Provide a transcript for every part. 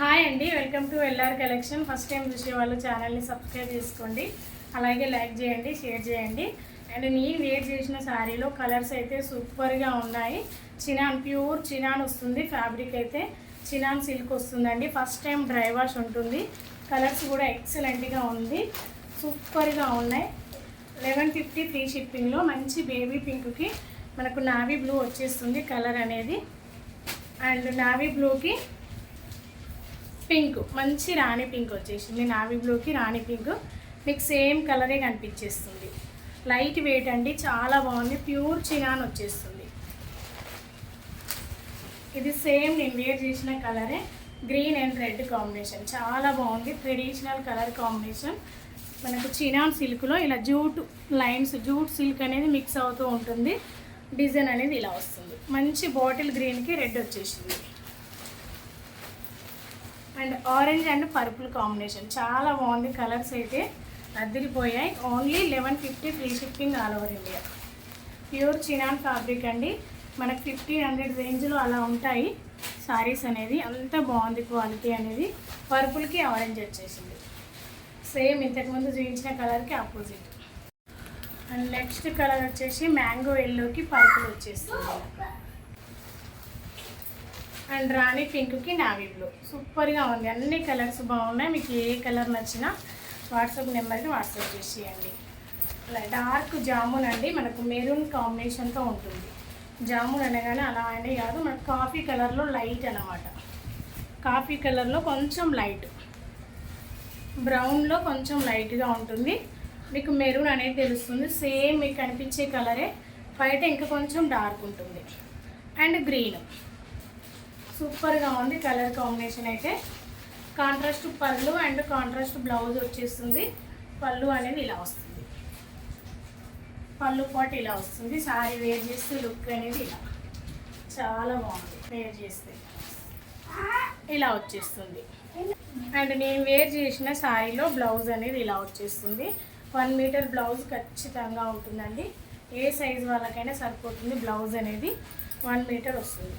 Hi అండి, welcome to LR collection. First time చూసే వాళ్ళు ఛానల్ని సబ్స్క్రైబ్ చేసుకోండి, అలాగే లైక్ చేయండి, షేర్ చేయండి. అండ్ నేను వేర్ చేసిన శారీలో కలర్స్ అయితే సూపర్గా ఉన్నాయి. చినాన్ ప్యూర్ చినాన్ వస్తుంది, ఫ్యాబ్రిక్ అయితే చినాన్ సిల్క్ వస్తుందండి. ఫస్ట్ టైం డ్రై వాష్ ఉంటుంది. కలర్స్ కూడా ఎక్సలెంట్గా ఉంది, సూపర్గా ఉన్నాయి. 1150 ఫ్రీ షిప్పింగ్లో మంచి బేబీ పింక్కి మనకు నావీ బ్లూ వచ్చేస్తుంది కలర్ అనేది. అండ్ నావీ బ్లూకి పింక్, మంచి రాణి పింక్ వచ్చేసింది. నావీ బ్లూకి రాణి పింక్ మీకు సేమ్ కలరే కనిపించేస్తుంది. లైట్ వెయిట్ అండి, చాలా బాగుంది. ప్యూర్ చినాన్ వచ్చేస్తుంది. ఇది సేమ్ నేను వేర్ చేసిన కలరే, గ్రీన్ అండ్ రెడ్ కాంబినేషన్, చాలా బాగుంది. Traditional colour combination. మనకు చినాన్ సిల్క్లో ఇలా జూట్ లైన్స్, జూట్ సిల్క్ అనేది మిక్స్ అవుతూ ఉంటుంది. డిజైన్ అనేది ఇలా వస్తుంది. మంచి బాటిల్ గ్రీన్కి రెడ్ వచ్చేసింది. And orange and purple combination, చాలా బాగుంది. కలర్స్ అయితే అదిరిపోయాయి. Only 1150 free shipping all over India. Pure chinon fabric అండి. మనకు 1500 రేంజ్లో అలా ఉంటాయి సారీస్ అనేది. అంత బాగుంది క్వాలిటీ అనేది. పర్పుల్కి ఆరెంజ్ వచ్చేసింది, సేమ్ ఇంతకుముందు చూపించిన కలర్కి ఆపోజిట్. అండ్ నెక్స్ట్ కలర్ వచ్చేసి మ్యాంగో ఎల్లోకి పర్పుల్ వచ్చేస్తుంది. అండ్ రాణి పింక్కి నావీ బ్లూ, సూపర్గా ఉంది. అన్ని కలర్స్ బాగున్నాయి. మీకు ఏ కలర్ నచ్చినా వాట్సాప్ నెంబర్కి వాట్సాప్ చేసేయండి. అలా డార్క్ జామున్ అండి, మనకు మెరూన్ కాంబినేషన్తో ఉంటుంది. జామున్ అనగానే అలా అనే కాదు, మనకు కాఫీ కలర్లో లైట్ అనమాట. కాఫీ కలర్లో కొంచెం లైట్, బ్రౌన్లో కొంచెం లైట్గా ఉంటుంది. మీకు మెరూన్ అనేది తెలుస్తుంది. సేమ్ మీకు కనిపించే కలరే, బయట ఇంకా కొంచెం డార్క్ ఉంటుంది. అండ్ గ్రీన్, సూపర్గా ఉంది కలర్ కాంబినేషన్ అయితే. కాంట్రాస్ట్ పళ్ళు అండ్ కాంట్రాస్ట్ బ్లౌజ్ వచ్చేస్తుంది. పళ్ళు అనేది ఇలా వస్తుంది, పళ్ళు పాటు ఇలా వస్తుంది. సారీ వేర్ చేస్తే లుక్ అనేది ఇలా చాలా బాగుంది. వేర్ చేస్తే ఇలా వచ్చేస్తుంది. అండ్ నేను వేర్ చేసిన శారీలో బ్లౌజ్ అనేది ఇలా వచ్చేస్తుంది. 1 మీటర్ బ్లౌజ్ ఖచ్చితంగా ఉంటుందండి. ఏ సైజు వాళ్ళకైనా సరిపోతుంది. బ్లౌజ్ అనేది 1 మీటర్ వస్తుంది.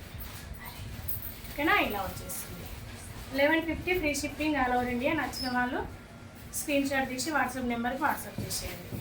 ఓకేనా, ఇలా వచ్చేస్తుంది. 1150 free shipping all over India. నచ్చిన వాళ్ళు స్క్రీన్ షాట్ తీసి వాట్సాప్ నెంబర్కి వాట్సాప్ చేసేయండి.